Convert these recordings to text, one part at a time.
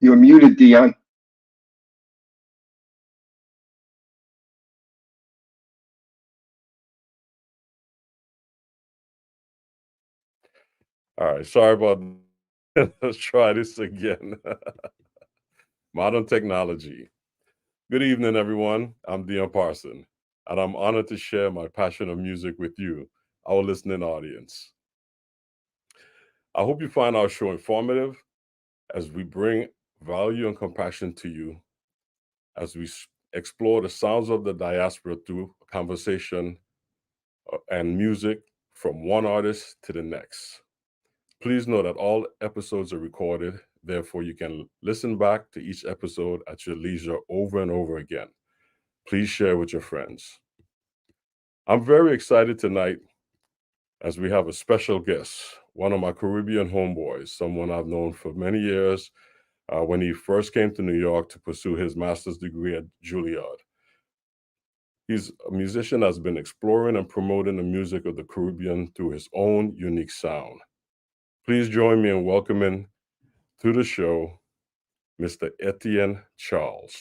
You're muted, Dion. All right, sorry about that. Let's try this again. Modern technology. Good evening, everyone. I'm Dion Parson, and I'm honored to share my passion of music with you, our listening audience. I hope you find our show informative as we bring value and compassion to you as we explore the sounds of the diaspora through conversation and music from one artist to the next. Please know that all episodes are recorded, therefore, you can listen back to each episode at your leisure over and over again. Please share with your friends. I'm very excited tonight as we have a special guest, one of my Caribbean homeboys, someone I've known for many years when he first came to New York to pursue his master's degree at Juilliard. He's a musician that's been exploring and promoting the music of the Caribbean through his own unique sound. Please join me in welcoming to the show Mr. Etienne Charles.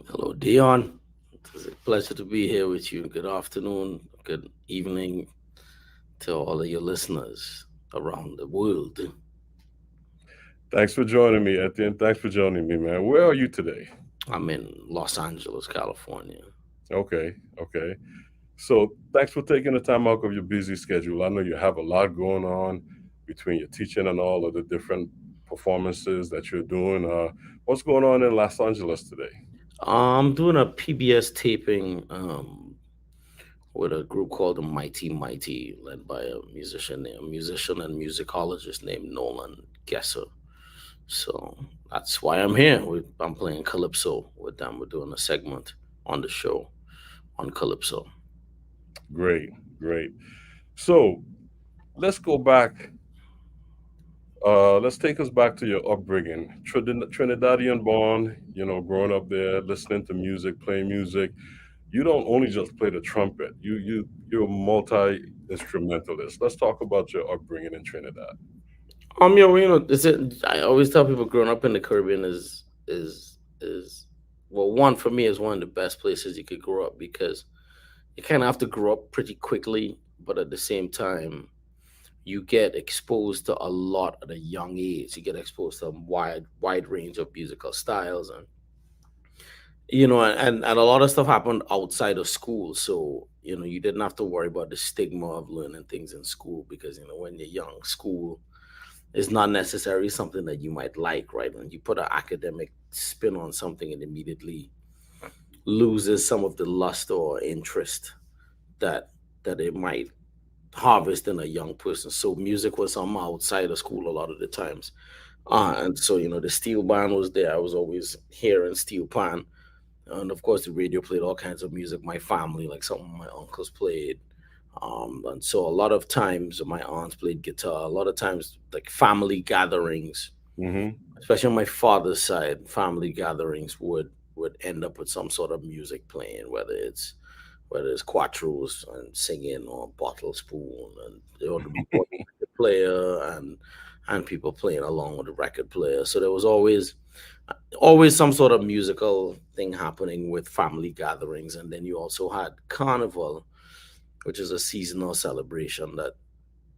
Hello, Dion. It's a pleasure to be here with you. Good afternoon, good evening to all of your listeners around the world. Thanks for joining me, Etienne. Thanks for joining me, man. Where are you today? I'm in Los Angeles, California. Okay. So thanks for taking the time out of your busy schedule. I know you have a lot going on between your teaching and all of the different performances that you're doing. What's going on in Los Angeles today? I'm doing a PBS taping with a group called the Mighty Mighty, led by a musician and musicologist named Nolan Gesser. So that's why I'm here. I'm playing Calypso with them. We're doing a segment on the show on Calypso. Great. So let's go back. Let's take us back to your upbringing. Trinidadian born, growing up there, listening to music, playing music. You don't only just play the trumpet. You're a multi-instrumentalist. Let's talk about your upbringing in Trinidad. I always tell people growing up in the Caribbean is well, one for me is one of the best places you could grow up because you kind of have to grow up pretty quickly, but at the same time, you get exposed to a lot at a young age. You get exposed to a wide range of musical styles, and and a lot of stuff happened outside of school. So you didn't have to worry about the stigma of learning things in school because when you're young, school is not necessarily something that you might like, right? When you put an academic spin on something, it immediately loses some of the luster or interest that it might harvest in a young person. So music was something outside of school a lot of the times. And so, the steel band was there. I was always hearing steel pan. And of course, the radio played all kinds of music. My family, like some of my uncles played. And so a lot of times my aunts played guitar. A lot of times, like family gatherings, especially on my father's side, family gatherings would end up with some sort of music playing, whether it's whether it's quattros and singing or bottle spoon, and there ought to be the player and people playing along with the record player. So there was always some sort of musical thing happening with family gatherings, and then you also had carnival, which is a seasonal celebration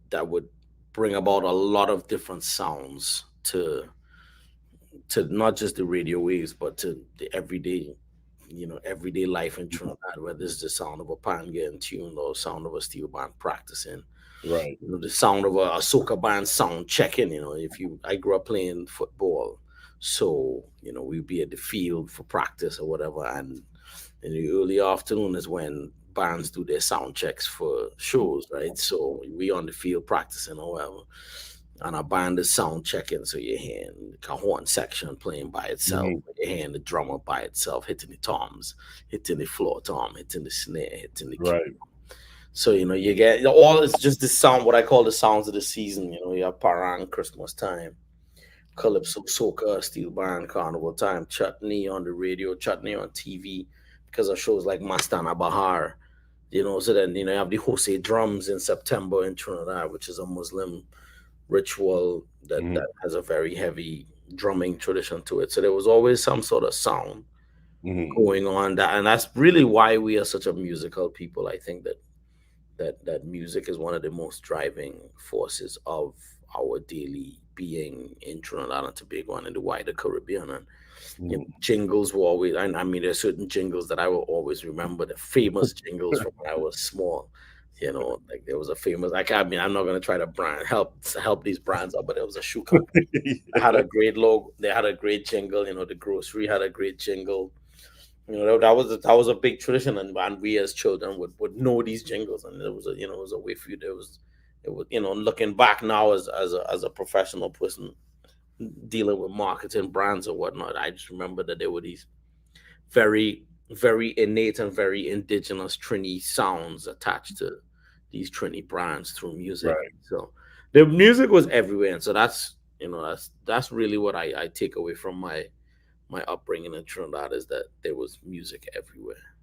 that would bring about a lot of different sounds to not just the radio waves, but to the everyday life in Trinidad, whether it's the sound of a pan getting tuned or sound of a steel band practicing, Right. the sound of a soca band sound checking. If I grew up playing football, so we'd be at the field for practice or whatever, and in the early afternoon is when bands do their sound checks for shows, right? So we on the field practicing or whatever, and a band is sound checking. So you're hearing the cajon section playing by itself, Hmm. you're hearing the drummer by itself hitting the toms, hitting the floor tom, hitting the snare, hitting the key. Right. So you get all, it's just the sound, what I call the sounds of the season. You have Parang Christmas time, Calypso Soca, Steel Band Carnival time, Chutney on the radio, Chutney on TV, because of shows like Mastana Bahar. So then you have the Jose drums in September in Trinidad, which is a Muslim ritual that Hmm. has a very heavy drumming tradition to it. So there was always some sort of sound Hmm. going on, and that's really why we are such a musical people. I think that music is one of the most driving forces of our daily being in Trinidad and Tobago and in the wider Caribbean. And Hmm. jingles were always, I mean, there's certain jingles that I will always remember, the famous jingles from when I was small. Like there was a famous, like, I mean, I'm not gonna try to help these brands out, but there was a shoe company that had a great logo. They had a great jingle. The grocery had a great jingle. That was a big tradition, and we as children would know these jingles, and it was a way for you. It was looking back now as a professional person dealing with marketing brands or whatnot. I just remember that there were these very very innate and very indigenous Trini sounds attached to these Trini brands through music. Right. So the music was everywhere, and so that's really what I take away from my upbringing in Trinidad, is that there was music everywhere.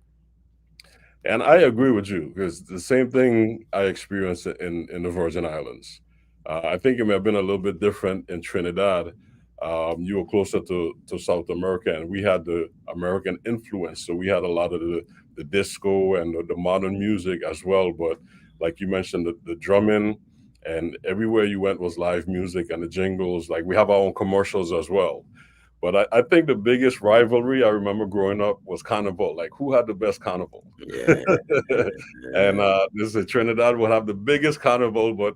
And I agree with you because the same thing I experienced in the Virgin Islands. I think it may have been a little bit different in Trinidad. You were closer to South America, and we had the American influence, so we had a lot of the disco and the modern music as well. But like you mentioned, the drumming, and everywhere you went was live music and the jingles. Like we have our own commercials as well. But I think the biggest rivalry I remember growing up was carnival. Like who had the best carnival? Yeah, And yeah. this is Trinidad will have the biggest carnival, but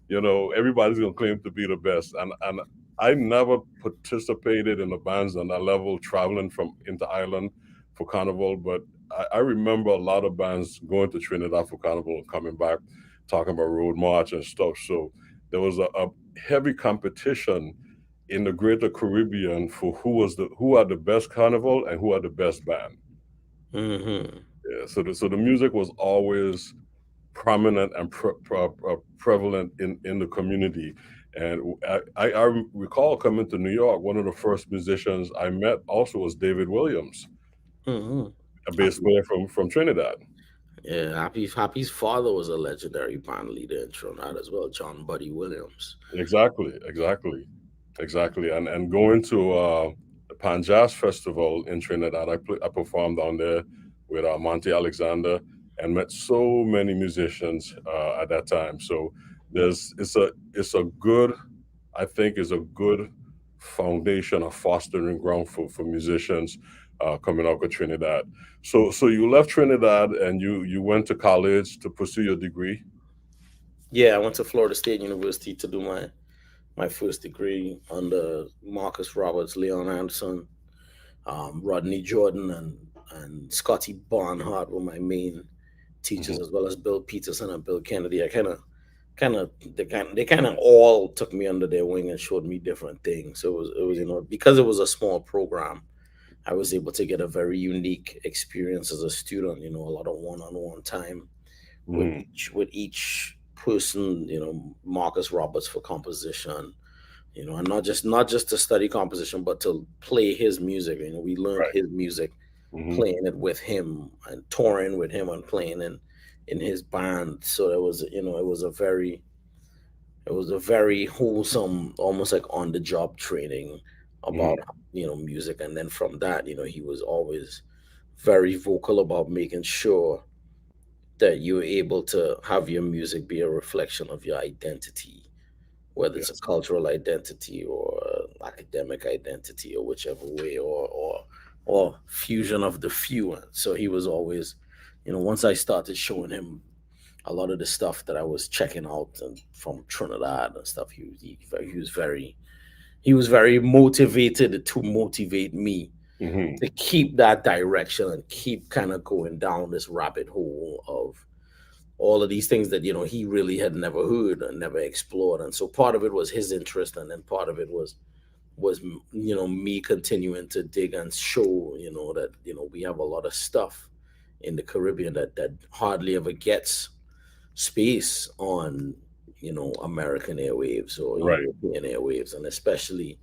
everybody's gonna claim to be the best. And I never participated in the bands on that level, traveling from into Ireland for carnival. But I remember a lot of bands going to Trinidad for carnival and coming back talking about road march and stuff. So there was a heavy competition in the greater Caribbean for who had the best carnival and who had the best band. Hmm. Yeah, so the music was always prominent and prevalent in the community. And I recall coming to New York. One of the first musicians I met also was David Williams, Hmm. a bass Happy, player from Trinidad. yeah, Happy's father was a legendary band leader in Trinidad as well, John Buddy Williams. Exactly, exactly, exactly. And going to the Pan Jazz Festival in Trinidad, I performed down there with Monty Alexander and met so many musicians at that time. So it's a good, I think is a good foundation, a fostering ground for musicians coming out of Trinidad. So you left Trinidad and you went to college to pursue your degree. Yeah, I went to Florida State University to do my first degree under Marcus Roberts, Leon Anderson, Rodney Jordan, and Scotty Barnhart were my main teachers, Hmm. as well as Bill Peterson and Bill Kennedy. I they kind of all took me under their wing and showed me different things. So it was because it was a small program, I was able to get a very unique experience as a student. A lot of one-on-one time with Hmm. each person. Marcus Roberts for composition. And not just to study composition, but to play his music. We learned Right. his music Mm-hmm. playing it with him and touring with him and playing in his band. So it was, it was a very wholesome, almost like on the job training about, Mm-hmm. music. And then from that, he was always very vocal about making sure that you're able to have your music be a reflection of your identity, whether it's a Yes. cultural identity or academic identity or whichever way, or fusion of the few. So he was always, once I started showing him a lot of the stuff that I was checking out and from Trinidad and stuff, he was very motivated to motivate me Mm-hmm. to keep that direction and keep kind of going down this rabbit hole of all of these things that he really had never heard and never explored. And so part of it was his interest, and then part of it was me continuing to dig and show that we have a lot of stuff in the Caribbean that hardly ever gets space on American airwaves or Right. European airwaves, and especially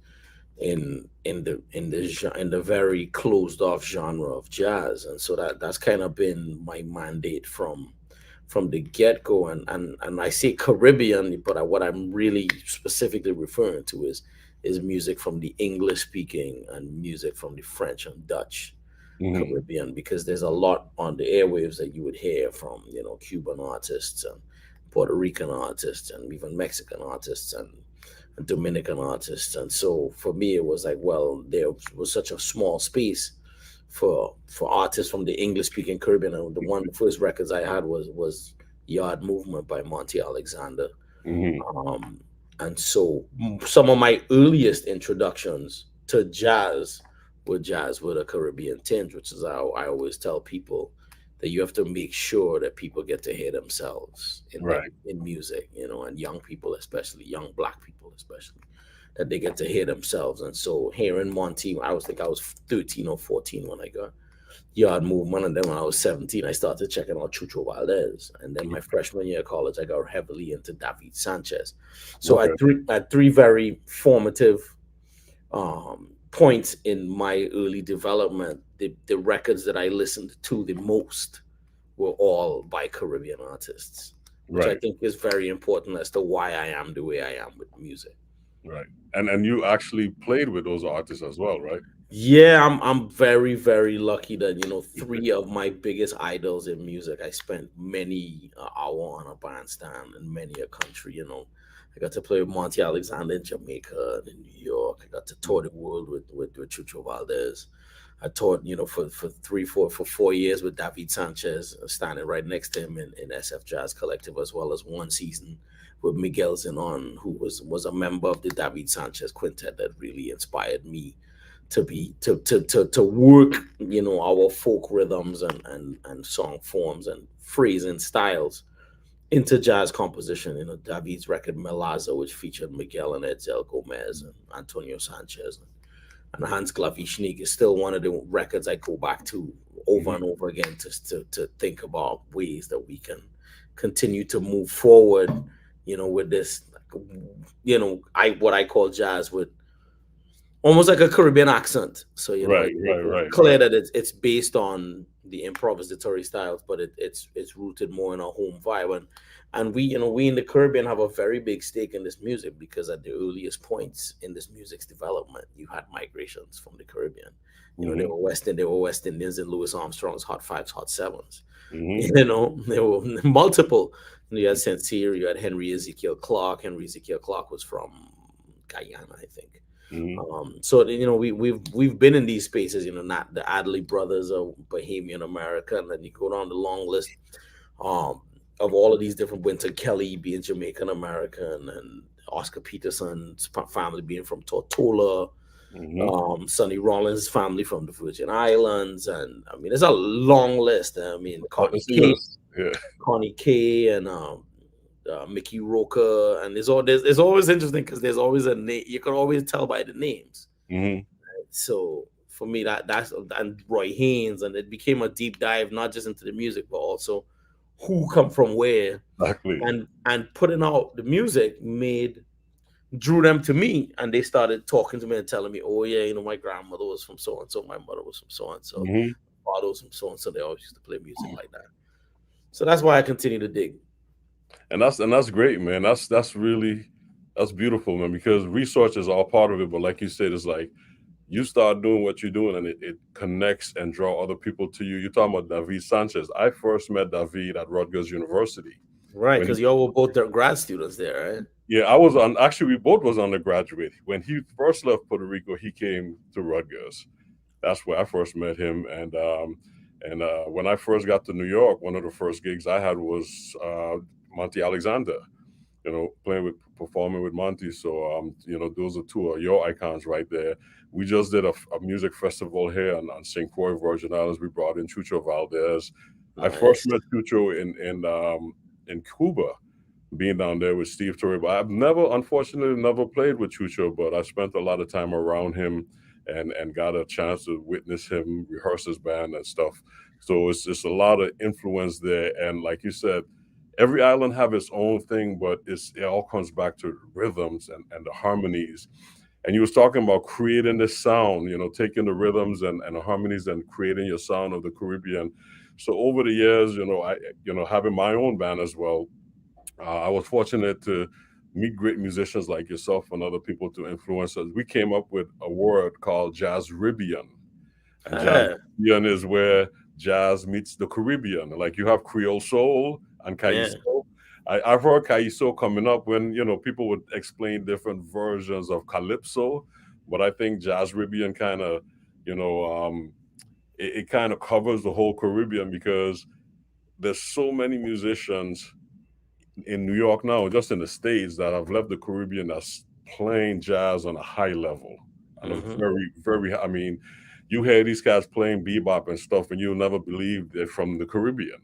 in the very closed off genre of jazz. And so that's kind of been my mandate from the get go. And I say Caribbean, but what I'm really specifically referring to is music from the English speaking and music from the French and Dutch Mm-hmm. Caribbean, because there's a lot on the airwaves that you would hear from Cuban artists and Puerto Rican artists and even Mexican artists and Dominican artists. And so for me, it was like, well, there was such a small space for artists from the English speaking Caribbean. And the first records I had was Yard Movement by Monty Alexander. Mm-hmm. Um, and so some of my earliest introductions to jazz with a Caribbean tinge, which is how I always tell people that you have to make sure that people get to hear themselves Right. in music, and young people, especially young black people, especially, that they get to hear themselves. And so hearing Monty, I was 13 or 14 when I got Yard Movement, and then when I was 17, I started checking out Chucho Valdez. And then my freshman year of college, I got heavily into David Sanchez. So Okay. at three very formative points in my early development, the records that I listened to the most were all by Caribbean artists, which I Right. think is very important as to why I am the way I am with music. Right. And you actually played with those artists as well, right? Yeah, I'm very very lucky that three of my biggest idols in music. I spent many hour on a bandstand in many a country. I got to play with Monty Alexander in Jamaica and in New York. I got to tour the world with Chucho Valdez. I toured, for 4 years with David Sanchez, standing right next to him in SF Jazz Collective, as well as one season with Miguel Zenon, who was a member of the David Sanchez quintet that really inspired me to work our folk rhythms and song forms and phrasing styles into jazz composition. David's record Melaza, which featured Miguel and Edsel Gomez and Antonio Sanchez and Hans Klavichnik, is still one of the records I go back to over Mm-hmm. and over again to think about ways that we can continue to move forward with this, I what I call jazz with almost like a Caribbean accent. So Right. Right. it's Right. clear that it's based on the improvisatory styles, but it's rooted more in a home vibe. And we in the Caribbean have a very big stake in this music, because at the earliest points in this music's development, you had migrations from the Caribbean. Mm-hmm. They were West Indians in Louis Armstrong's Hot Fives, Hot Sevens. Mm-hmm. There were multiple. You had Saint Cyr, you had Henry Ezekiel Clark. Henry Ezekiel Clark was from Guyana, I think. Mm-hmm. So we've been in these spaces, not the Adley brothers of Bohemian America, and then you go down the long list um, of all of these different Winter Kelly being Jamaican American, and Oscar Peterson's family being from Tortola, Mm-hmm. Sonny Rollins' family from the Virgin Islands, and I mean, it's a long list. I mean, It's just yeah. Connie K, and Mickey Roker, and it's always interesting because there's always a name. You can always tell by the names. Mm-hmm. So for me, that's and Roy Haynes, and it became a deep dive not just into the music but also who come from where, Exactly. and putting out the music drew them to me, and they started talking to me and telling me, oh yeah, my grandmother was from so and so, my mother was from so and so. Mm-hmm. Barbados and so on. So they always used to play music like that. So that's why I continue to dig. And that's great, man. That's beautiful, man, because research is all part of it. But like you said, it's like you start doing what you're doing and it connects and draw other people to you. You're talking about David Sanchez. I first met David at Rutgers University. Right, When because y'all were both grad students there, right? Yeah, I was on. Actually, we both was undergraduate. When he first left Puerto Rico, he came to Rutgers. That's where I first met him. And when I first got to New York, one of the first gigs I had was Monty Alexander. Performing with Monty. So those are two of your icons right there. We just did a music festival here on St. Croix, Virgin Islands. We brought in Chucho Valdez. I first Nice. met Chucho in Cuba, being down there with Steve Torre. But unfortunately, never played with Chucho, but I spent a lot of time around him and got a chance to witness him rehearse his band and stuff. So it's just a lot of influence there. And like you said, every island have its own thing, but it all comes back to rhythms and the harmonies. And you was talking about creating this sound, taking the rhythms and the harmonies and creating your sound of the Caribbean. So over the years, having my own band as well, I was fortunate to meet great musicians like yourself and other people to influence us. We came up with a word called Jazz Ribian. And Jazz Ribian is where jazz meets the Caribbean. Like you have Creole soul and Caiso. Yeah. I've heard Caiso coming up when, people would explain different versions of Calypso. But I think Jazz Ribian kind of, it kind of covers the whole Caribbean because there's so many musicians in New York now, just in the States, that have left the Caribbean that's playing jazz on a high level. On a very, very, I mean, you hear these guys playing bebop and stuff, and you'll never believe they're from the Caribbean.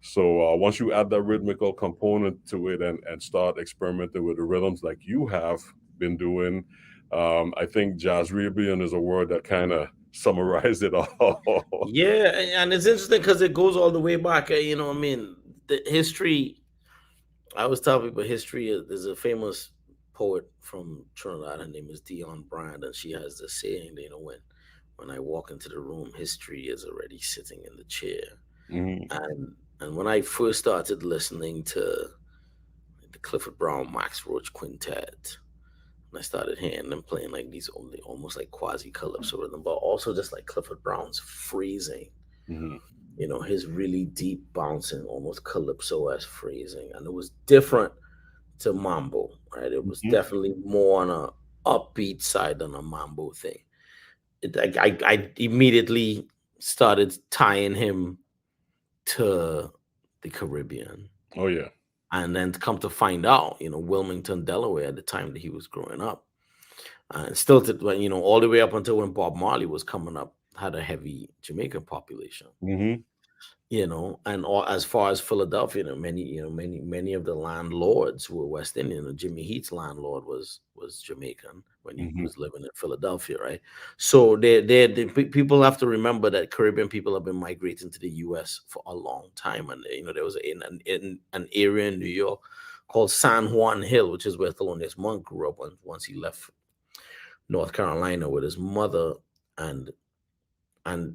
So once you add that rhythmical component to it and start experimenting with the rhythms like you have been doing, I think Jazz Ribian is a word that kind of summarizes it all. Yeah, and it's interesting because it goes all the way back. The history. I always tell people history. There's a famous poet from Trinidad. Her name is Dion Brand, and she has this saying, when I walk into the room, history is already sitting in the chair. And when I first started listening to the Clifford Brown, Max Roach Quintet, and I started hearing them playing like these almost like quasi calypso rhythm, but also just like Clifford Brown's phrasing. His really deep bouncing, almost calypso-esque phrasing. And it was different to mambo, right? It was definitely more on a upbeat side than a mambo thing. I immediately started tying him to the Caribbean. Oh, yeah. And then to come to find out, Wilmington, Delaware at the time that he was growing up. And still, all the way up until when Bob Marley was coming up, had a heavy Jamaican population. And as far as Philadelphia, many of the landlords were West Indian. Jimmy Heat's landlord was Jamaican when he was living in Philadelphia, right? So people have to remember that Caribbean people have been migrating to the U.S. for a long time, and there was an area in New York called San Juan Hill, which is where Thelonious Monk grew up once he left North Carolina with his mother, and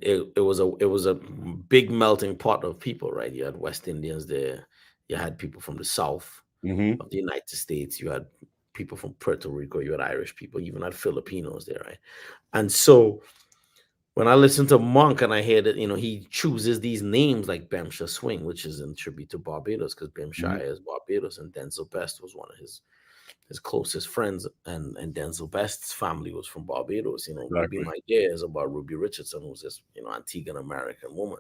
it was a big melting pot of people, right? You had West Indians there, you had people from the South of the United States, you had people from Puerto Rico, you had Irish people, you even had Filipinos there, right? And so when I listen to Monk and I hear that, he chooses these names like Bemsha Swing, which is in tribute to Barbados, because Bemshire is Barbados, and Denzel Best was one of his closest friends, and Denzel Best's family was from Barbados. Be My Dear is about Ruby Richardson, who's this Antiguan American woman.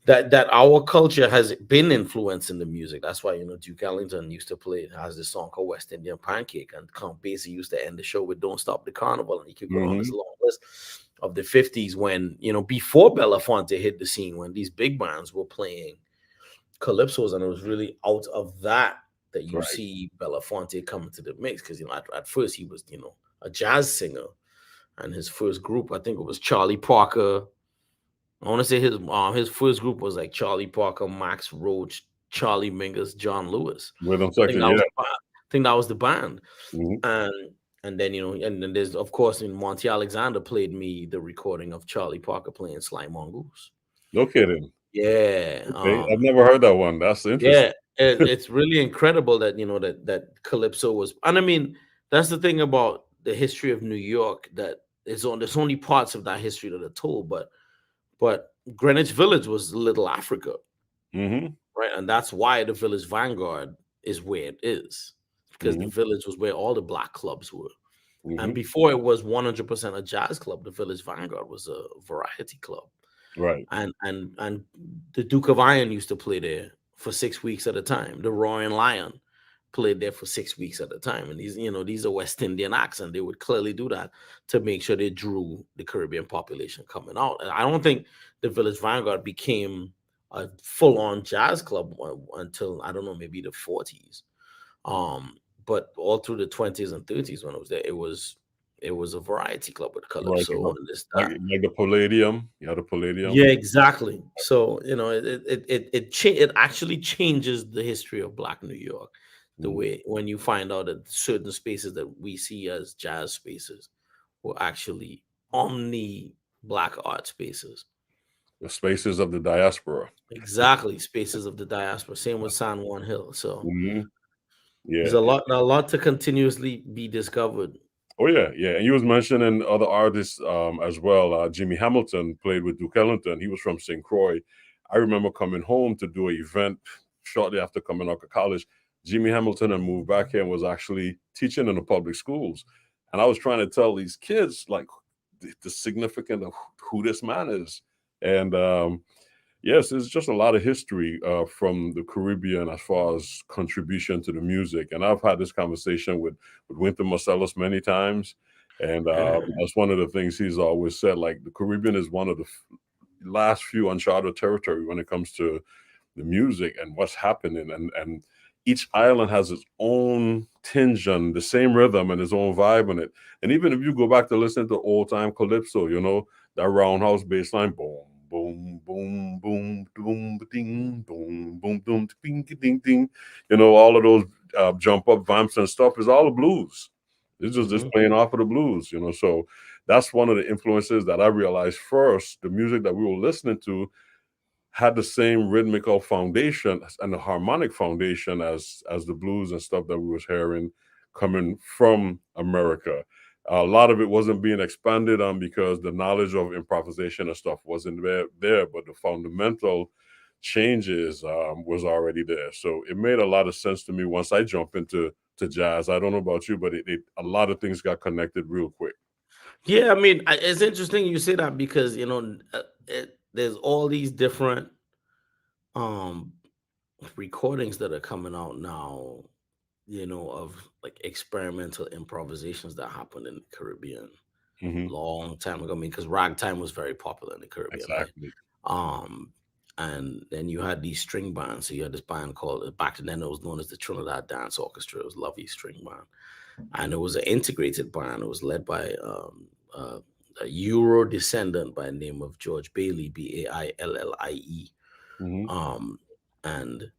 That our culture has been influencing the music. That's why Duke Ellington used to play. Has this song called West Indian Pancake, and Count Basie used to end the show with "Don't Stop the Carnival," and you keep going on this long list of the 50s when before Belafonte hit the scene, when these big bands were playing calypsos, and it was really out of that you see Belafonte coming to the mix, because at first he was a jazz singer, and his first group, I think it was Charlie Parker. I want to say his first group was like Charlie Parker, Max Roach, Charlie Mingus, John Lewis. Rhythm section, I think that was the band. And then and then there's, of course, Monty Alexander played me the recording of Charlie Parker playing Sly Mongoose. No kidding. Yeah. Okay, I've never heard that one. That's Yeah, interesting. it's really incredible that that calypso was, and I mean that's the thing about the history of New York, that there's only parts of that history that are told, but Greenwich Village was Little Africa, Mm-hmm. right? And that's why the Village Vanguard is where it is, because the Mm-hmm. Village was where all the black clubs were. And Mm-hmm. before it was 100% a jazz club, the Village Vanguard was a variety club. Right. And the Duke of Iron used to play there for 6 weeks at a time. The Roaring Lion played there for 6 weeks at a time. And these are West Indian acts, and they would clearly do that to make sure they drew the Caribbean population coming out. And I don't think the Village Vanguard became a full-on jazz club until, I don't know, maybe the 40s. But all through the 20s and 30s when I was there, it was a variety club with Right. calypso and this Like that. the Palladium. Yeah, the Yeah, Palladium. exactly. So it actually changes the history of Black New York, the Mhm. way when you find out that certain spaces that we see as jazz spaces were actually omni Black art spaces. The spaces of the diaspora. Exactly, spaces of the diaspora. Same with San Juan Hill. So Hmm. there's Yeah. a lot to continuously be discovered. Oh yeah, yeah. And you was mentioning other artists as well. Jimmy Hamilton played with Duke Ellington. He was from St. Croix. I remember coming home to do an event shortly after coming out of college. Jimmy Hamilton had moved back here and was actually teaching in the public schools. And I was trying to tell these kids like the significance of who this man is. And yes, it's just a lot of history from the Caribbean as far as contribution to the music. And I've had this conversation with Wynton Marsalis many times. And that's one of the things he's always said. Like the Caribbean is one of the last few uncharted territory when it comes to the music and what's happening. And each island has its own tinge and the same rhythm and its own vibe in it. And even if you go back to listen to old time calypso, that roundhouse bass line, boom, boom, boom, boom, boom, ding, boom, boom, boom, ding, ding, ding. All of those jump up vamps and stuff is all the blues. It's just this Mhm. playing off of the blues. So that's one of the influences that I realized first. The music that we were listening to had the same rhythmical foundation and the harmonic foundation as the blues and stuff that we was hearing coming from America. A lot of it wasn't being expanded on because the knowledge of improvisation and stuff wasn't there, but the fundamental changes was already there. So it made a lot of sense to me once I jumped into jazz. I don't know about you, but a lot of things got connected real quick. Yeah, I mean, it's interesting you say that because there's all these different um recordings that are coming out now, of like experimental improvisations that happened in the Caribbean Hmm. long time ago. I mean, because ragtime was very popular in the Caribbean, right? Exactly. Um, and then you had these string bands. So you had this band called, back then it was known as the Trinidad Dance Orchestra. It was a lovely string band, and it was an integrated band. It was led by a Euro descendant by the name of George Bailey, Baillie. Hmm. Um, and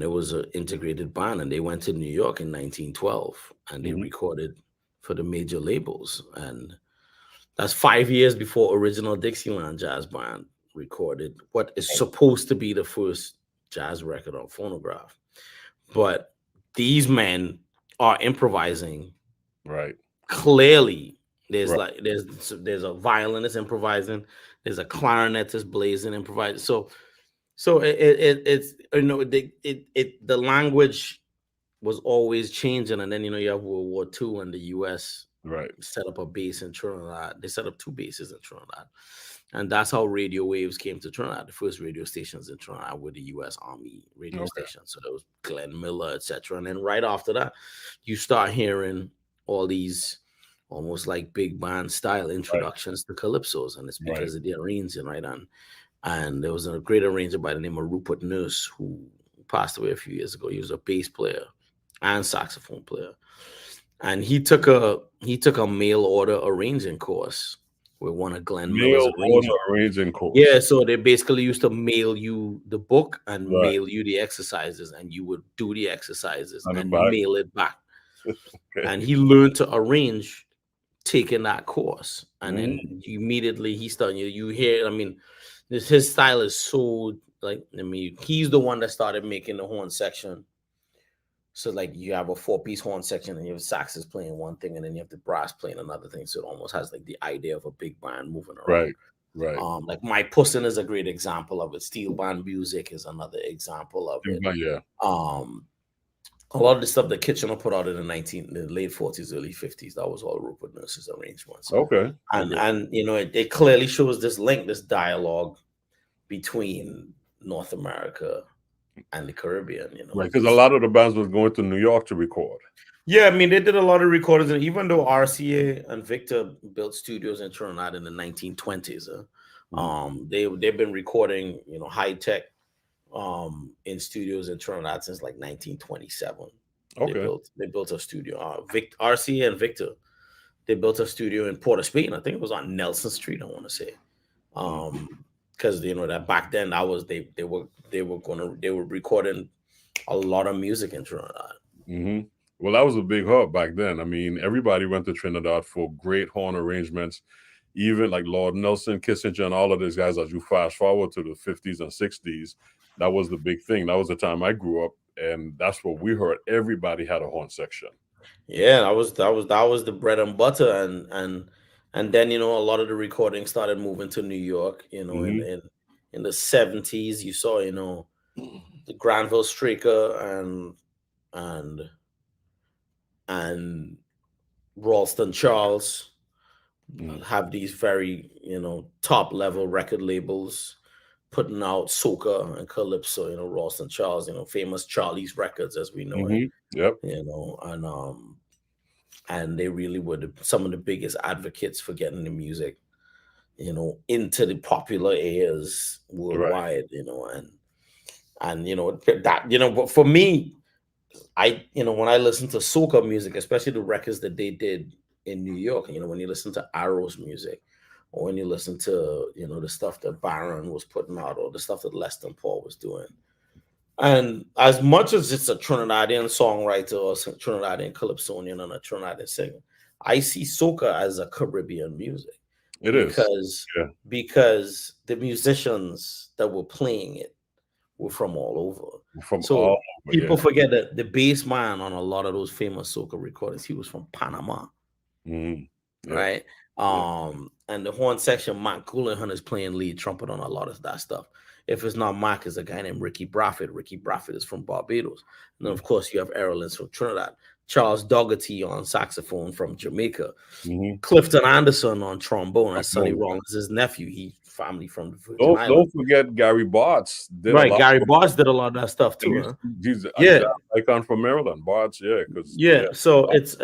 it was an integrated band, and they went to New York in 1912, and they Hmm. recorded for the major labels, and that's 5 years before Original Dixieland Jazz Band recorded what is supposed to be the first jazz record on phonograph. But these men are improvising Right. clearly. There's Right. like there's a violinist improvising, there's a clarinetist blazing improvising. So it's the language was always changing, and then you have World War II, and the U.S. Right. set up a base in Trinidad. They set up two bases in Trinidad, and that's how radio waves came to Trinidad. The first radio stations in Trinidad were the U.S. Army radio Okay. stations. So there was Glenn Miller, etc. And then right after that, you start hearing all these almost like big band style Right. introductions to calypsos, and it's Right. because of the arranging, right? And there was a great arranger by the name of Rupert Nurse who passed away a few years ago. He was a bass player and saxophone player, and he took a mail order arranging course with one of Glenn Miller's Mail order arrangers. arranging Yeah, course. so they basically used to mail you the book and Right. mail you the exercises, and you would do the exercises On the and back. mail it back. And Okay. he learned to arrange taking that course, and Mhm. then immediately he started. You hear, I mean, his style is so like, I mean, he's the one that started making the horn section. So like you have a 4-piece horn section and you have saxes playing one thing and then you have the brass playing another thing. So it almost has like the idea of a big band moving around. Right. Like My Pussin' is a great example of it. Steel band music is another example of it. Yeah. A lot of the stuff that Kitchener put out in the late 40s, early 50s, that was all Rupert Nurse's arrangements. Okay. And you know, it clearly shows this link, this dialogue between North America and the Caribbean, you know. Right, because a lot of the bands was going to New York to record. Yeah, I mean, they did a lot of recordings, and even though RCA and Victor built studios in Trinidad in the 1920s, they've been recording, you know, high tech in studios in Trinidad since like 1927. Okay. They built a studio. RCA and Victor, they built a studio in Port of Spain. I think it was on Nelson Street, I want to say. Because you know that back then that was they were recording a lot of music in Trinidad. Well, that was a big hub back then. I mean, everybody went to Trinidad for great horn arrangements. Even like Lord Nelson, Kissinger, and all of these guys. As you fast forward to the 50s and 60s, that was the big thing. That was the time I grew up, and that's what we heard. Everybody had a horn section. Yeah, that was the bread and butter, and then you know a lot of the recordings started moving to New York. You know, in the 70s, you saw, you know, the Granville Straker and Ralston Charles have these very, you know, top level record labels putting out soca and calypso. You know, Ralston Charles, you know, famous Charlie's Records as we know it. Yep. You know, and they really were some of the biggest advocates for getting the music, you know, into the popular ears worldwide. You know, and you know that, you know, but for me, you know, when I listen to soca music, especially the records that they did in New York, you know, when you listen to Arrow's music, or when you listen to, you know, the stuff that Baron was putting out, or the stuff that Leston Paul was doing, and as much as it's a Trinidadian songwriter or a Trinidadian calypsonian and a Trinidadian singer, I see soca as a Caribbean music. Because the musicians that were playing it were from all over. People forget that the bass man on a lot of those famous soca recordings, he was from Panama, right? And the horn section, Mac Coulihan is playing lead trumpet on a lot of that stuff. If it's not Mac, it's a guy named Ricky Braffett. Ricky Braffett is from Barbados. And then, of course, you have Erlins from Trinidad. Charles Dougherty on saxophone from Jamaica. Clifton Anderson on trombone. That's Sonny Rollins' nephew. He family from the Virgin Islands. Don't forget Gary Bartz. Gary Bartz did a lot of that stuff too. He's an icon from Maryland. Bartz, So it's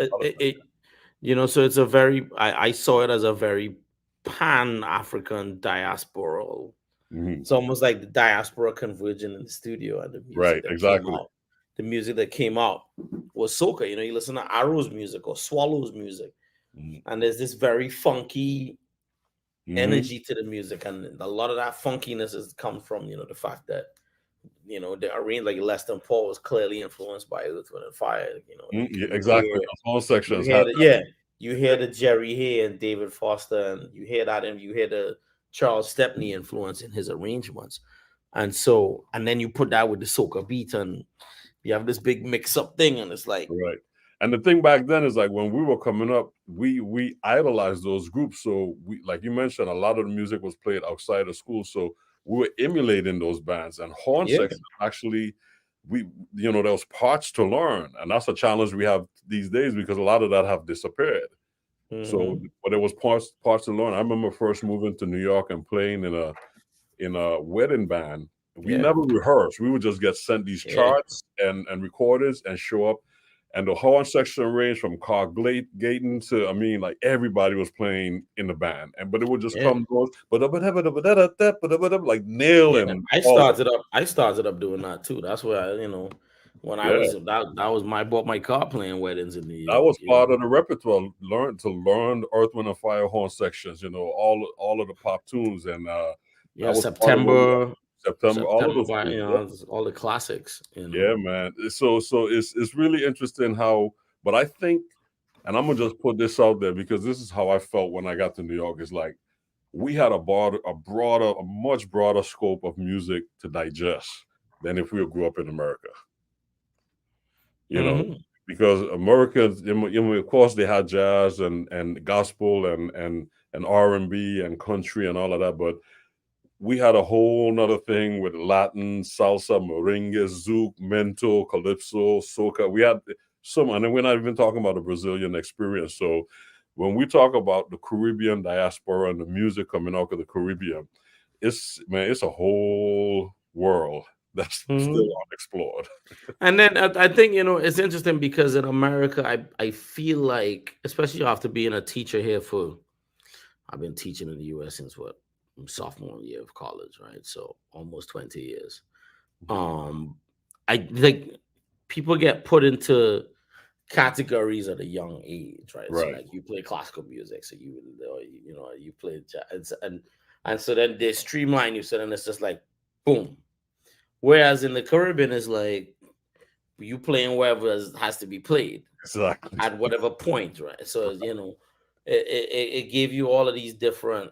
you know, so it's a very I saw it as a very pan-African diaspora. It's almost like the diaspora converging in the studio, and the music the music that came out was soca. You know, you listen to Arrow's music or Swallow's music, and there's this very funky energy to the music, and a lot of that funkiness has come from, you know, the fact that, you know, the arena like Leston Paul was clearly influenced by Earth, Wind and Fire. You know, exactly. All sections. You hear the Jerry Hay and David Foster, and you hear that, and you hear the Charles Stepney influence in his arrangements. And then you put that with the soca beat, and you have this big mix-up thing, and it's like... Right. And the thing back then is, like, when we were coming up, we idolized those groups. So, like you mentioned, a lot of the music was played outside of school. So we were emulating those bands. And horn section, actually, there was parts to learn. And that's a challenge we have these days, because a lot of that have disappeared. So, but there was parts to learn. I remember first moving to New York and playing in a wedding band. We never rehearsed. We would just get sent these charts and recorders and show up. And the horn section ranged from Carl Gayton to, I mean, like, everybody was playing in the band. But it would just come like nailing. I started up doing that too. That's where I was I bought my car playing weddings in New York. That was part of the repertoire. Learn Earth, Wind and Fire horn sections, you know, all of the pop tunes, and September, all of those, all the classics. You know? Yeah, man. So it's really interesting how, but I think, and I'm gonna just put this out there, because this is how I felt when I got to New York. It's like, we had a much broader scope of music to digest than if we grew up in America. You know, because Americans, of course, they had jazz and gospel and R&B and country and all of that, but we had a whole nother thing with Latin, salsa, merengue, zouk, mento, calypso, soca. We had some, and then we're not even talking about the Brazilian experience. So when we talk about the Caribbean diaspora and the music coming out of the Caribbean, it's a whole world that's still unexplored. And then I think, it's interesting because in America, I feel like, especially after being a teacher here I've been teaching in the U.S. since sophomore year of college, right? So almost 20 years. I think people get put into categories at a young age, right? So like you play classical music, so you play jazz, and so then they streamline you, so then it's just like boom. Whereas in the Caribbean, it's like you playing wherever has to be played, exactly, at whatever point, right? So it gave you all of these different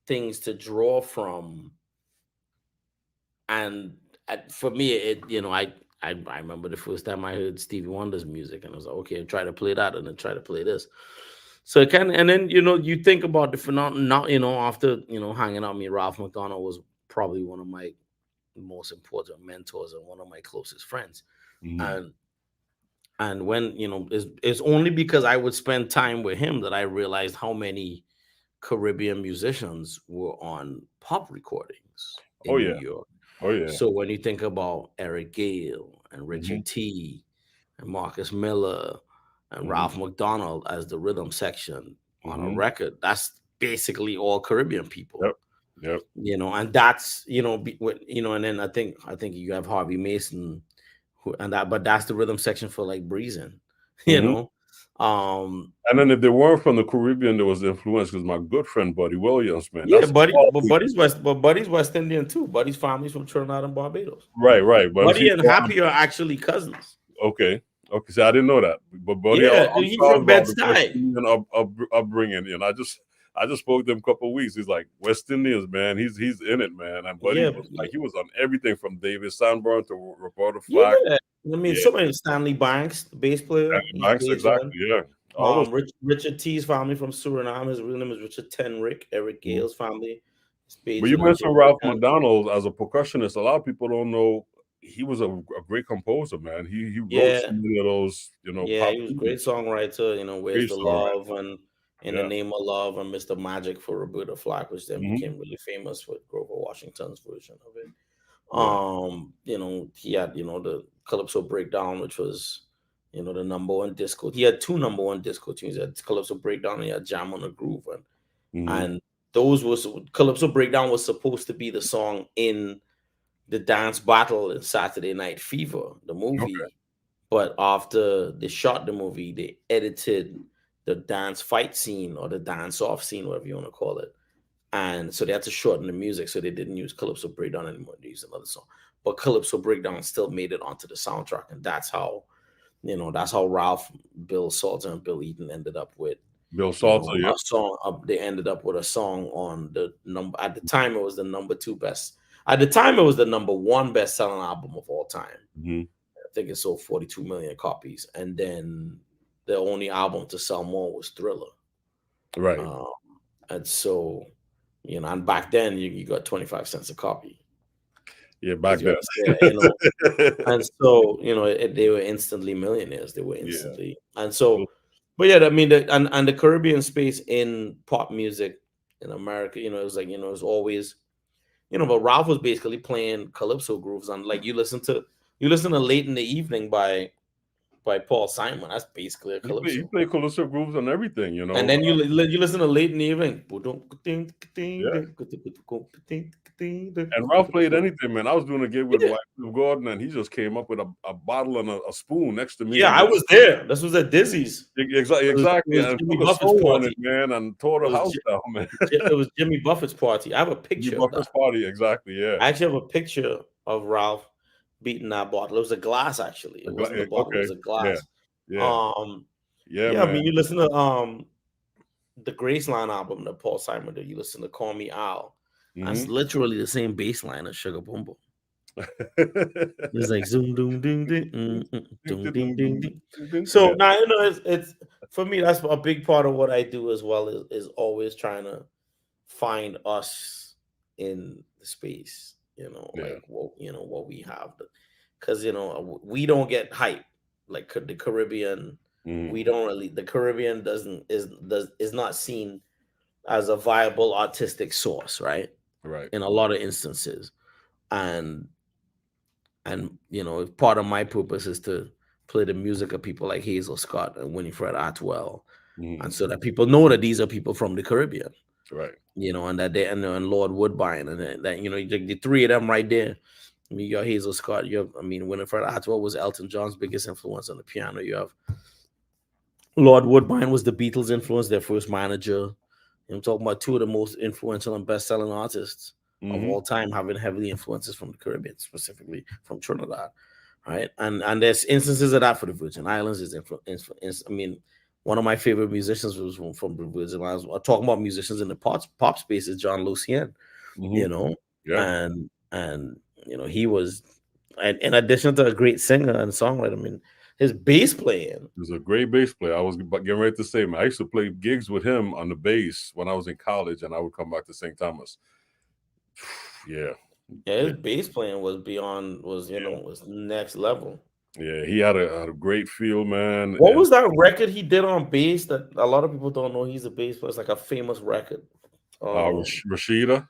things to draw from, and for me, I remember the first time I heard Stevie Wonder's music, and I was like, okay, try to play that, and then try to play this. So it can, and then you think about the phenomenon. After hanging out with me, Ralph McDonald was probably one of my most important mentors and one of my closest friends. And when it's only because I would spend time with him that I realized how many Caribbean musicians were on pop recordings in New York. Oh yeah. So when you think about Eric Gale and Richard T. and Marcus Miller and Ralph McDonald as the rhythm section on a record, that's basically all Caribbean people. Yep. And that's and then I think you have Harvey Mason, but that's the rhythm section for like Breezin', and then if they weren't from the Caribbean, there was influence because my good friend Buddy Williams, man. Yeah, Buddy's West Indian too. Buddy's family's from Trinidad and Barbados. Right. But Buddy and Happy are actually cousins. Okay. So I didn't know that. But Buddy, he's from Bed-Stuy. Upbringing. I just spoke to him a couple of weeks. He's like, West Indians, man. He's in it, man. And Buddy he was on everything from David Sanborn to Roberta Flack. Yeah. I mean, so many Stanley Banks, the bass player. Banks, exactly. Yeah. Richard T's family from Suriname. His real name is Richard Tenrick. Eric Gale's family. But you mentioned Ralph McDonald as a percussionist. A lot of people don't know he was a great composer, man. He wrote so many of those, he was a great songwriter. Where's the Love and In the Name of Love and Mr. Magic for Roberta Flack, which then became really famous with Grover Washington's version of it. He had the Calypso Breakdown, which was the number one disco. He had two number one disco tunes. He had Calypso Breakdown and he had Jam on the Groove, and those was Calypso Breakdown was supposed to be the song in the dance battle in Saturday Night Fever, the movie. But after they shot the movie, they edited the dance fight scene or the dance off scene, whatever you want to call it. And so they had to shorten the music, so they didn't use Calypso Breakdown anymore. They used another song. But Calypso Breakdown still made it onto the soundtrack. And that's how Ralph, Bill Salter, and Bill Eaton ended up with Bill Salter, a song. They ended up with a song on the number. At the time, it was the number two best. At the time, it was the number one best-selling album of all time. I think it sold 42 million copies. And then the only album to sell more was Thriller. Right. And so, and back then you got 25 cents a copy. Yeah, back then. And so, they were instantly millionaires. They were instantly. And so, but yeah, I mean, and the Caribbean space in pop music in America, it was like, it was always, but Ralph was basically playing calypso grooves on, like, you listen to Late in the Evening by Paul Simon. That's basically a calypso. You play calypso grooves on everything, And then you listen to Late in the Evening. And Ralph played anything, man. I was doing a gig with Gordon, and he just came up with a bottle and a spoon next to me. Yeah, I was there. This was at Dizzy's. Exactly. It was and Jimmy put a Buffett's soul on party. it, man, and tore the house down, man. It was Jimmy Buffett's party. I have a picture Jimmy Buffett's party, exactly, yeah. I actually have a picture of Ralph beating that bottle. It was a glass, actually. It wasn't a bottle, it was a glass. Yeah. I mean, you listen to the Graceland album that Paul Simon did. You listen to Call Me Al. That's Mhm. literally the same bass line as Sugar Boom Boom. It's like zoom doom ding ding doom ding ding ding. So Yeah. now it's for me, that's a big part of what I do as well, is always trying to find us in the space, Yeah. like what we have, because we don't get hype like the Caribbean. Mhm. We don't really, the Caribbean is not seen as a viable artistic source, right? Right. In a lot of instances, and part of my purpose is to play the music of people like Hazel Scott and Winifred Atwell, Mhm. and so that people know that these are people from the Caribbean, Right. and that and Lord Woodbine, and that the three of them right there. I mean, you got Hazel Scott. Winifred Atwell was Elton John's biggest influence on the piano. You have Lord Woodbine was the Beatles' influence, their first manager. I'm talking about two of the most influential and best-selling artists of Mhm. all time, having heavily influences from the Caribbean, specifically from Trinidad, right? And there's instances of that for the Virgin Islands. One of my favorite musicians was from the Virgin Islands. I'm talking about musicians in the pop space is John Lucien, Mhm. Yeah. and he was, and in addition to a great singer and songwriter, his bass playing. He was a great bass player. I was getting ready to say, man, I used to play gigs with him on the bass when I was in college, and I would come back to St. Thomas. Yeah. Yeah, Yeah. his bass playing was beyond, Yeah. was next level. Yeah. He had a great feel, man. What And was that record he did on bass that a lot of people don't know he's a bass player? It's like a famous record. Rashida,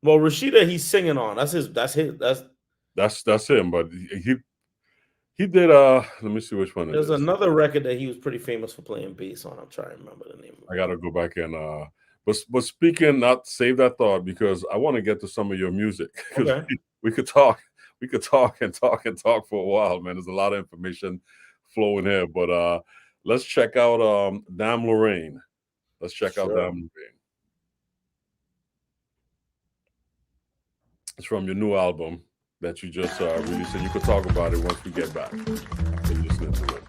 Well, Rashida, he's singing on. that's him. But he did let me see which one it There's is. another record that he was pretty famous for playing bass on. I'm trying to remember the name I of it. gotta go back and but speaking, not save that thought, because I want to get to some of your music, because Okay. we could talk and talk for a while, man. There's a lot of information flowing here, but let's check out Dame Lorraine. Let's check out Sure. Dame Lorraine. It's from your new album that you just released, and you could talk about it once we get back and listening to it.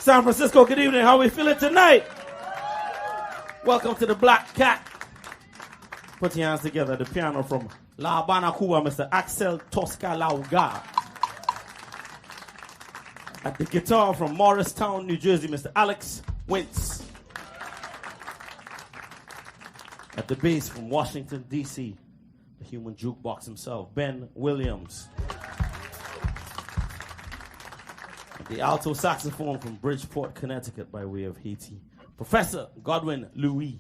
San Francisco, good evening. How we feeling tonight? Welcome to the Black Cat. Put your hands together. The piano from La Habana, Cuba, Mr. Axel Tosca Lauga. At the guitar from Morristown, New Jersey, Mr. Alex Wentz. At the bass from Washington, D.C., the human jukebox himself, Ben Williams. At the alto saxophone from Bridgeport, Connecticut, by way of Haiti, Professor Godwin Louis.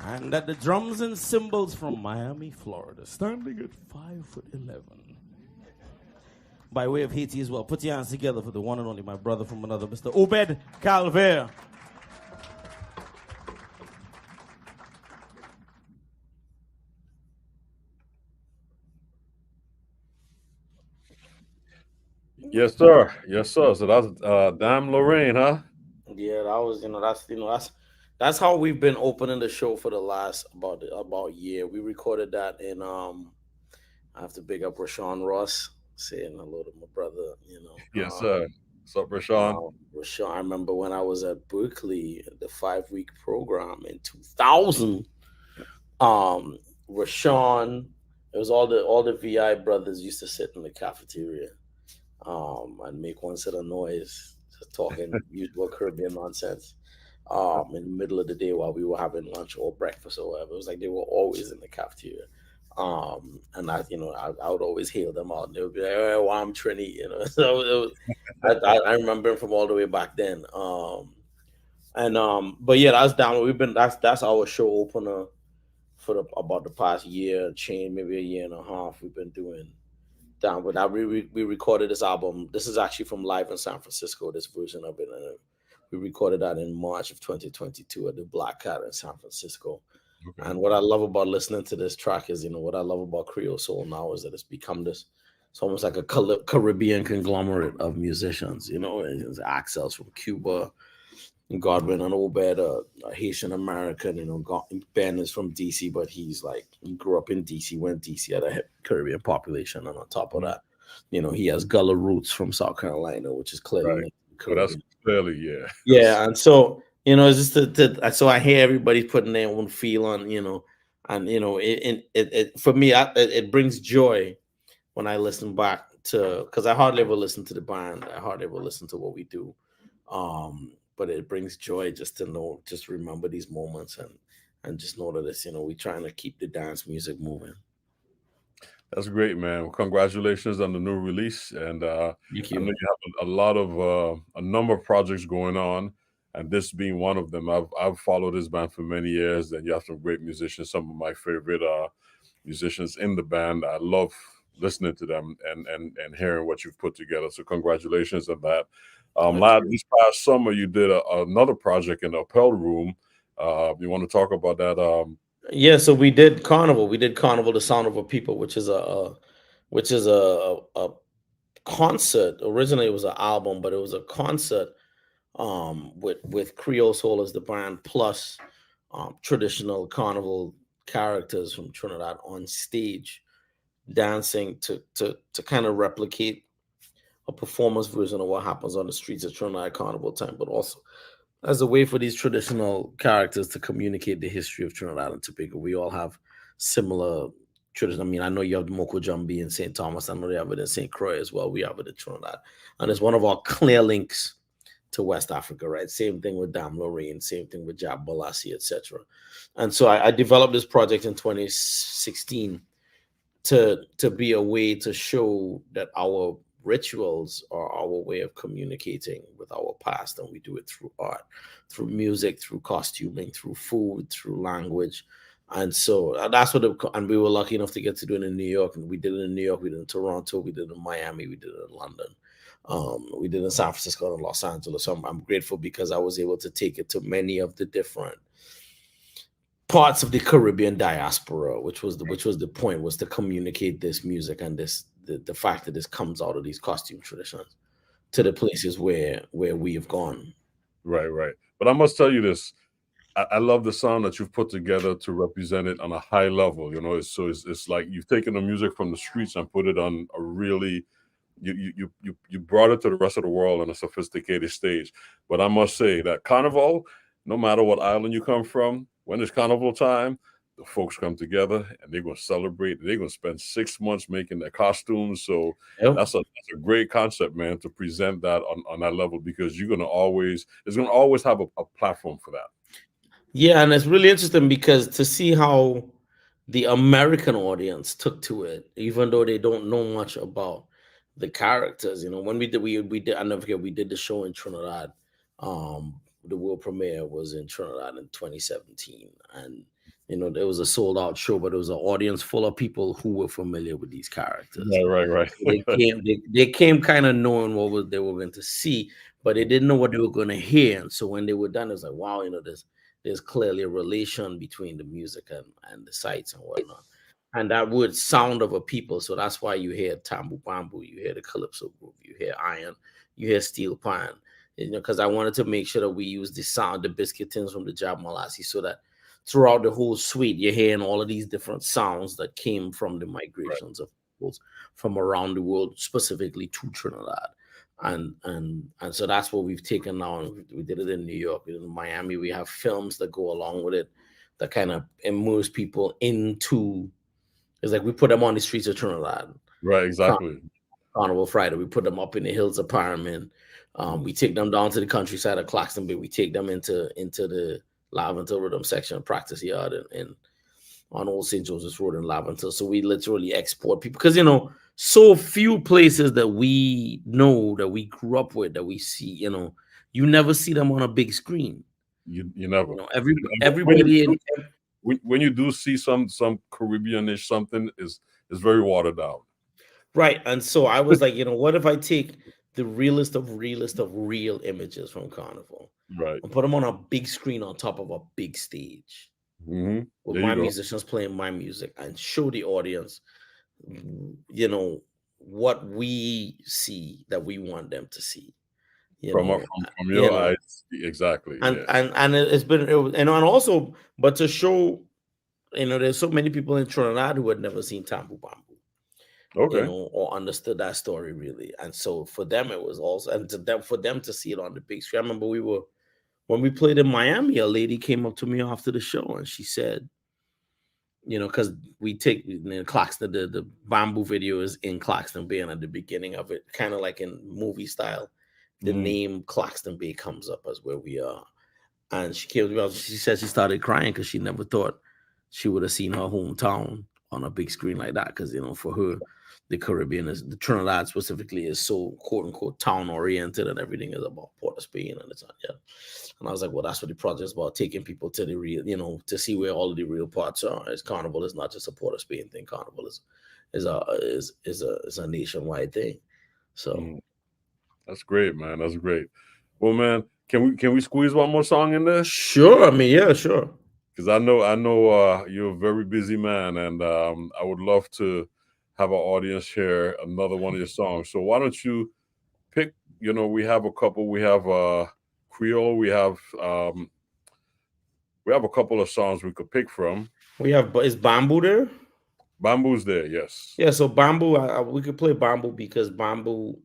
And at the drums and cymbals from Miami, Florida, standing at 5'11", by way of Haiti as well. Put your hands together for the one and only, my brother from another, Mr. Obed Calvert. Yes, sir. Yes, sir. So that's Dame Lorraine, huh? Yeah, that was that's how we've been opening the show for the last about year. We recorded that in I have to big up Rashawn Ross, saying hello to my brother. Yes, sir. What's up, Rashawn? Rashawn, I remember when I was at Berkeley, the 5-week program in 2000. Rashawn, it was all the VI brothers used to sit in the cafeteria, and make one set of noise, just talking usual Caribbean nonsense. In the middle of the day while we were having lunch or breakfast or whatever. It was like they were always in the cafeteria. And I would always hail them out. And they would be like, "Oh, well, I'm Trini," So it was, I remember him from all the way back then. But yeah, that's down. That's our show opener for about the past year, maybe a year and a half. We've been doing down. But we recorded this album. This is actually from live in San Francisco. This version of it. We recorded that in March of 2022 at the Black Cat in San Francisco. Okay. And what I love about listening to this track is, what I love about Creole Soul now is that it's become it's almost like a Caribbean conglomerate of musicians, it's Axel's from Cuba, Godwin and Obed, a Haitian American, Ben is from DC, but he grew up in DC, when DC had a Caribbean population. And on top of that, he has Gullah roots from South Carolina, which is clearly right. That's clearly, yeah. Yeah, and so it's just so I hear everybody putting their own feel on, and it for me, it brings joy when I listen back to, because I hardly ever listen to the band, I hardly ever listen to what we do, but it brings joy just to remember these moments and just know that it's we're trying to keep the dance music moving. That's great, man. Well, congratulations on the new release. And Thank you. I know you have a lot of a number of projects going on, and this being one of them. I've followed this band for many years, and you have some great musicians, some of my favorite musicians in the band. I love listening to them and hearing what you've put together. So congratulations on that. This past summer, you did another project in the Appel Room. You want to talk about that? Yeah, so we did Carnival. We did Carnival, the Sound of a People, which is a concert. Originally, it was an album, but it was a concert with Creole Soul as the band, plus traditional Carnival characters from Trinidad on stage, dancing to kind of replicate a performance version of what happens on the streets of Trinidad Carnival time, but also as a way for these traditional characters to communicate the history of Trinidad and Tobago. We all have similar tradition. I mean, I know you have Moko Jambi in St. Thomas. I know they have it in St. Croix as well. We have it in Trinidad. And it's one of our clear links to West Africa, right? Same thing with Dame Lorraine, same thing with Jab Balassi, etc. And so I developed this project in 2016 to be a way to show that our rituals are our way of communicating with our past, and we do it through art, through music, through costuming, through food, through language. And so that's and we were lucky enough to get to do it in New York, and we did it in New York, we did it in Toronto, we did it in Miami, we did it in London, we did it in San Francisco and Los Angeles. So I'm grateful because I was able to take it to many of the different parts of the Caribbean diaspora, which was the point, was to communicate this music and the fact that this comes out of these costume traditions to the places where we have gone. Right. But I must tell you this. I love the sound that you've put together to represent it on a high level. It's like you've taken the music from the streets and put it on a really you brought it to the rest of the world on a sophisticated stage. But I must say that Carnival, no matter what island you come from, when it's Carnival time, the folks come together and they're gonna celebrate. They're gonna spend 6 months making their costumes. So Yep. that's a great concept, man, to present that on that level, because it's gonna always have a platform for that. Yeah, and it's really interesting because to see how the American audience took to it, even though they don't know much about the characters. When we did, I never forget, we did the show in Trinidad. The world premiere was in Trinidad in 2017, and there was a sold out show, but it was an audience full of people who were familiar with these characters. Right. They came kind of knowing what they were going to see, but they didn't know what they were going to hear. And so when they were done, it was like, wow, there's clearly a relation between the music and the sights and whatnot. And that would sound of a people. So that's why you hear Tambu Bambu, you hear the Calypso group, you hear Iron, you hear Steel Pan. Because I wanted to make sure that we use the sound, the biscuit tins from the Jab Malasi, so that throughout the whole suite, you're hearing all of these different sounds that came from the migrations of peoples from around the world, specifically to Trinidad. And so that's what we've taken now. And we did it in New York, in Miami. We have films that go along with it that kind of immerse people into. It's like we put them on the streets of Trinidad. Right, exactly. Carnival Friday, we put them up in the hills of Pyramid. We take them down to the countryside of Claxton Bay. We take them into the Laventille Rhythm section of Practice Yard and on Old St. Joseph's Road in Laventille. So we literally export people because so few places that we know, that we grew up with, that we see. You never see them on a big screen. You never. Everybody when you do see some Caribbean-ish something is very watered down. Right. And so I was like, what if I take the realest of real images from Carnival, right, and put them on a big screen on top of a big stage with my musicians playing my music, and show the audience, what we see that we want them to see. From your eyes, exactly. And it's been, and also, but to show, there's so many people in Trinidad who had never seen Tambu Bambu. Okay. Or understood that story really. And so for them it was also, and for them to see it on the big screen. I remember when we played in Miami, a lady came up to me after the show and she said, because we take in Claxton, the Bamboo video is in Claxton Bay, and at the beginning of it, kind of like in movie style, the name Claxton Bay comes up as where we are. And she came to me, she said she started crying because she never thought she would have seen her hometown on a big screen like that. Because, for her, the Caribbean the Trinidad specifically is so quote unquote town oriented, and everything is about Port of Spain and it's not. Yeah. And I was like, well, that's what the project is about, taking people to the real, to see where all of the real parts are. As Carnival is not just a Port of Spain thing. Carnival is a nationwide thing. So that's great, man. That's great. Well, man, can we squeeze one more song in there? Sure. I mean, yeah, sure. Because I know you're a very busy man, and I would love to have our audience hear another one of your songs. So why don't you pick? We have a couple. We have Creole. We have a couple of songs we could pick from. Is Bamboo there? Bamboo's there, yes. Yeah. So Bamboo, we could play Bamboo because Bamboo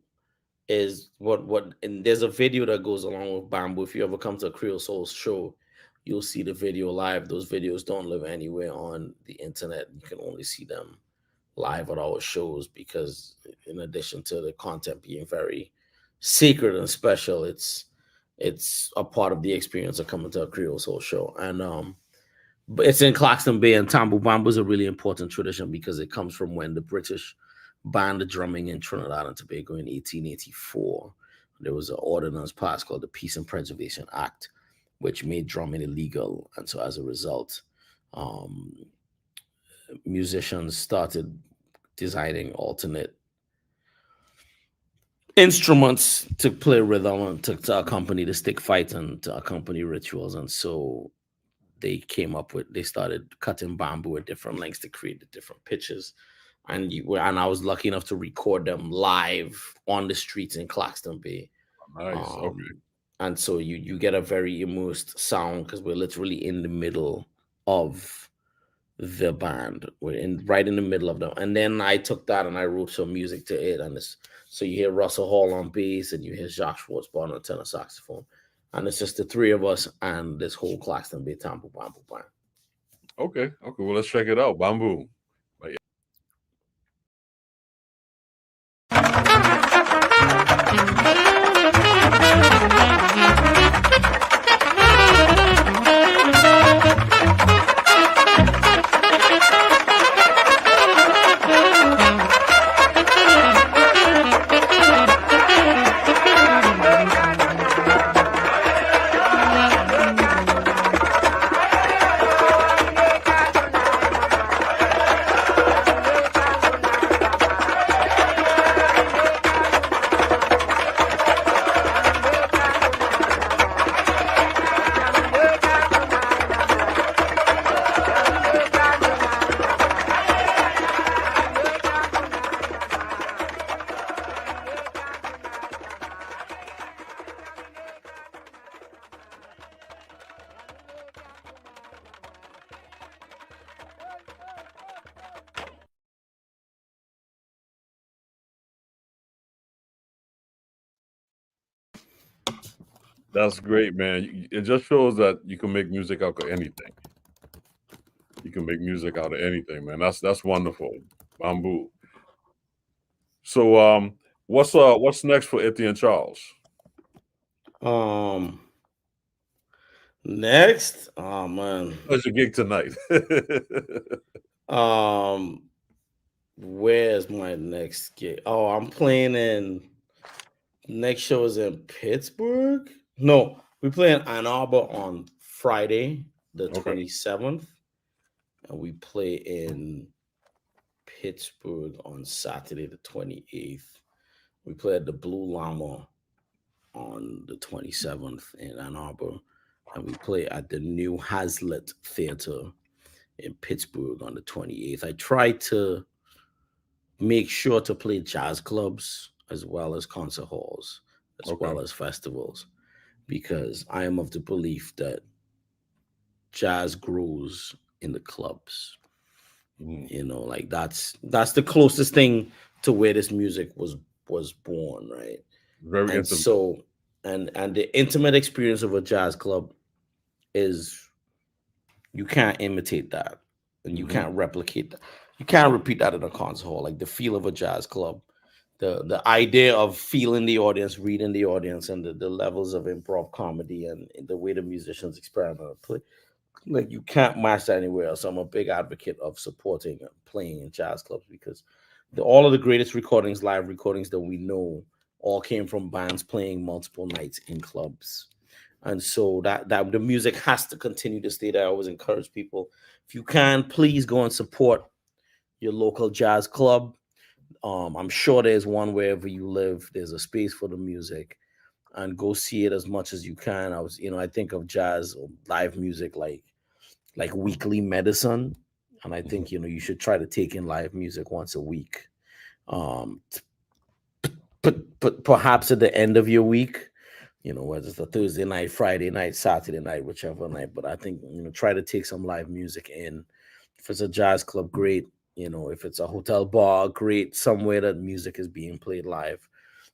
is what, and there's a video that goes along with Bamboo. If you ever come to a Creole Soul show, you'll see the video live. Those videos don't live anywhere on the internet. You can only see them live at our shows because, in addition to the content being very sacred and special, it's a part of the experience of coming to a Creole Soul show. And but it's in Claxton Bay, and Tambu Bambu is a really important tradition because it comes from when the British banned the drumming in Trinidad and Tobago in 1884. There was an ordinance passed called the Peace and Preservation Act, which made drumming illegal. And so as a result, musicians started designing alternate instruments to play rhythm and to accompany the stick fight and to accompany rituals. And so they started cutting bamboo at different lengths to create the different pitches. And I was lucky enough to record them live on the streets in Claxton Bay. Nice. Okay. And so you get a very immersed sound because we're literally in the middle of the band. We're right in the middle of them. And then I took that and I wrote some music to it. And so you hear Russell Hall on bass and you hear Josh Schwartzbond on tenor saxophone. And it's just the three of us and this whole class and be Tampa Bamboo Band. Okay. Well, let's check it out. Bamboo. That's great, man. It just shows that you can make music out of anything. You can make music out of anything, man. That's wonderful. Bamboo. So what's next for Etienne Charles? Next, oh man. What's your gig tonight? Where's my next gig? Oh, I'm playing in next show is in Pittsburgh. No, we play in Ann Arbor on Friday, the 27th. And we play in Pittsburgh on Saturday, the 28th. We play at the Blue Llama on the 27th in Ann Arbor. And we play at the New Hazlitt Theater in Pittsburgh on the 28th. I try to make sure to play jazz clubs as well as concert halls, as well as festivals, because I am of the belief that jazz grows in the clubs. You know, like that's the closest thing to where this music was born, right? Very and intimate. So and the intimate experience of a jazz club is, you can't imitate that, and you can't replicate that. You can't repeat that in a concert hall. Like the feel of a jazz club, the idea of feeling the audience, reading the audience, and the levels of improv comedy and the way the musicians experiment and play. Like you can't match that anywhere else. I'm a big advocate of supporting and playing in jazz clubs, because all of the greatest recordings, live recordings that we know, all came from bands playing multiple nights in clubs. And so that the music has to continue to stay there. I always encourage people, if you can, please go and support your local jazz club. I'm sure there's one wherever you live. There's a space for the music, and go see it as much as you can. I think of jazz or live music like weekly medicine, and I think you should try to take in live music once a week. But perhaps at the end of your week, whether it's a Thursday night, Friday night, Saturday night, whichever night. But I think try to take some live music in. If it's a jazz club, great. If it's a hotel bar, great. Somewhere that music is being played live.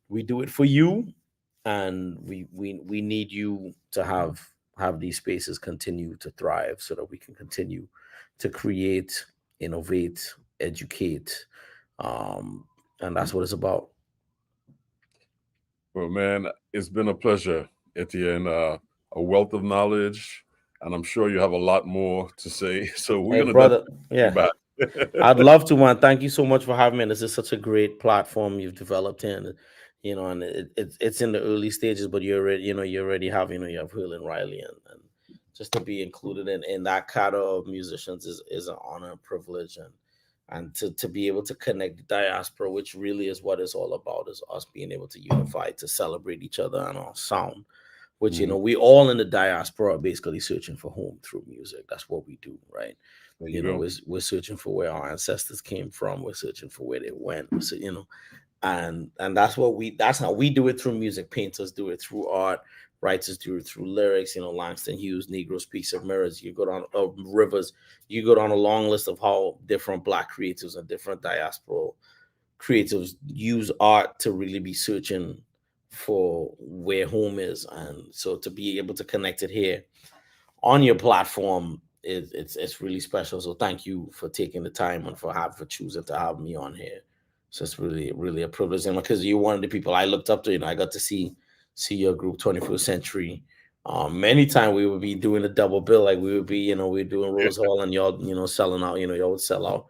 We do it for you, and we need you to have these spaces continue to thrive, so that we can continue to create, innovate, educate, and that's what it's about. Well, man, it's been a pleasure, Etienne. A wealth of knowledge, and I'm sure you have a lot more to say. So we're gonna back. I'd love to, man. Thank you so much for having me. This is such a great platform you've developed in, and it's in the early stages, but you already have you have Hill and Riley, and just to be included in that cadre of musicians is an honor and privilege, and to be able to connect the diaspora, which really is what it's all about, is us being able to unify, to celebrate each other and our sound, which we all in the diaspora are basically searching for home through music. That's what we do, right? We're searching for where our ancestors came from. We're searching for where they went. So, and that's how we do it through music. Painters do it through art, writers do it through lyrics. Langston Hughes, Negro Speaks of Mirrors. You go down Rivers. You go down a long list of how different Black creatives and different diaspora creatives use art to really be searching for where home is, and so to be able to connect it here on your platform, it's really special. So thank you for taking the time and for choosing to have me on here. So it's really a privilege, and because you're one of the people I looked up to. I got to see your group 21st Century. Many times we would be doing a double bill, like we would be, we're doing Rose Hall, and y'all, selling out. Y'all would sell out.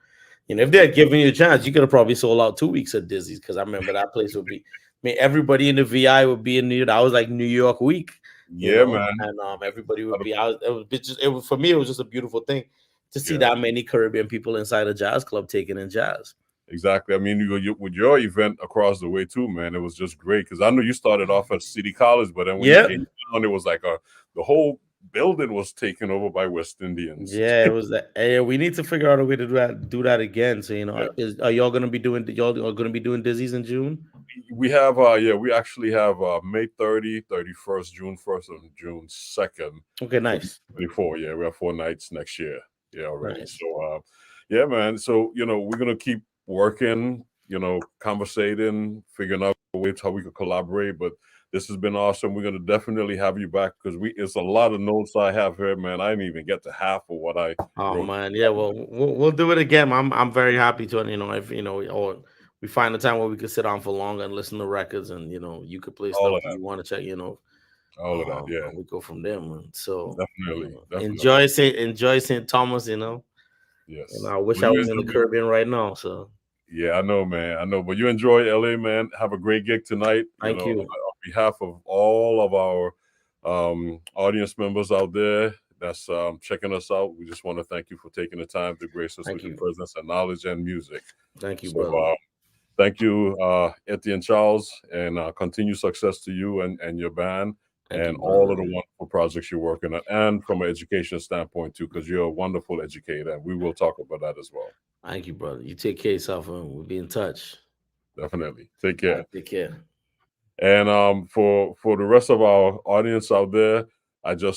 If they had given you a chance, you could have probably sold out 2 weeks of Dizzy's, because I remember that place would be. I mean, everybody in the VI would be in New York. I was like New York week. Man. And everybody would be out. For me, it was just a beautiful thing to see that many Caribbean people inside a jazz club taking in jazz. Exactly. I mean, you with your event across the way too, man, it was just great, because I know you started off at City College, but then when you came down, it was like the whole building was taken over by West Indians. Yeah, it was that. Hey, we need to figure out a way to do that again. So are y'all gonna be doing Dizzy's in June? We have we actually have May 30, 31st, June 1st, and June 2nd. Okay, nice. 24. Yeah, we have 4 nights next year. Yeah, already. Nice. So yeah, man. So we're gonna keep working, conversating, figuring out ways how we could collaborate. But this has been awesome. We're gonna definitely have you back, because it's a lot of notes I have here, man. I didn't even get to half of what I wrote. Man, yeah. Well, we'll do it again. I'm very happy to, if or we find a time where we could sit down for longer and listen to records, and you could play stuff that you want to check. All of that, yeah. And we go from there, man. So definitely. enjoy St. Thomas. Yes. And I wish I was in the Caribbean right now. So yeah, I know, man. I know, but you enjoy LA, man. Have a great gig tonight. Thank you. On behalf of all of our audience members out there that's checking us out, we just want to thank you for taking the time to grace us with your presence and knowledge and music. Thank you, brother. Thank you, Etienne Charles, and continued success to you and your band. And all of the wonderful projects you're working on, and from an education standpoint too, because you're a wonderful educator, and we will talk about that as well. Thank you, brother. You take care of yourself, and we'll be in touch. Definitely. Take care. Take care. And for the rest of our audience out there,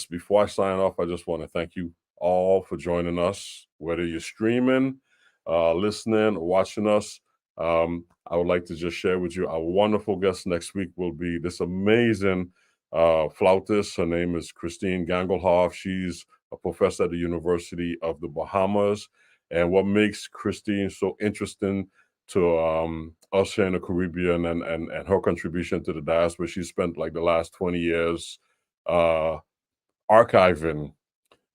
before I sign off, I just want to thank you all for joining us, whether you're streaming, listening, or watching us. I would like to just share with you our wonderful guest next week will be this amazing flautist. Her name is Christine Gangelhoff. She's a professor at the University of the Bahamas. And what makes Christine so interesting to us here in the Caribbean and her contribution to the diaspora, she spent like the last 20 years archiving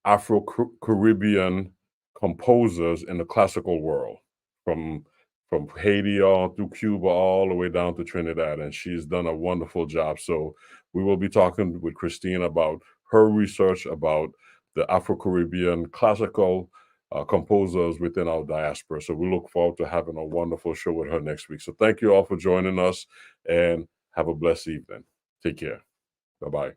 Afro-Caribbean composers in the classical world, from Haiti on through Cuba all the way down to Trinidad, and she's done a wonderful job. So we will be talking with Christine about her research about the Afro-Caribbean classical composers within our diaspora. So we look forward to having a wonderful show with her next week. So thank you all for joining us, and have a blessed evening. Take care. Bye-bye.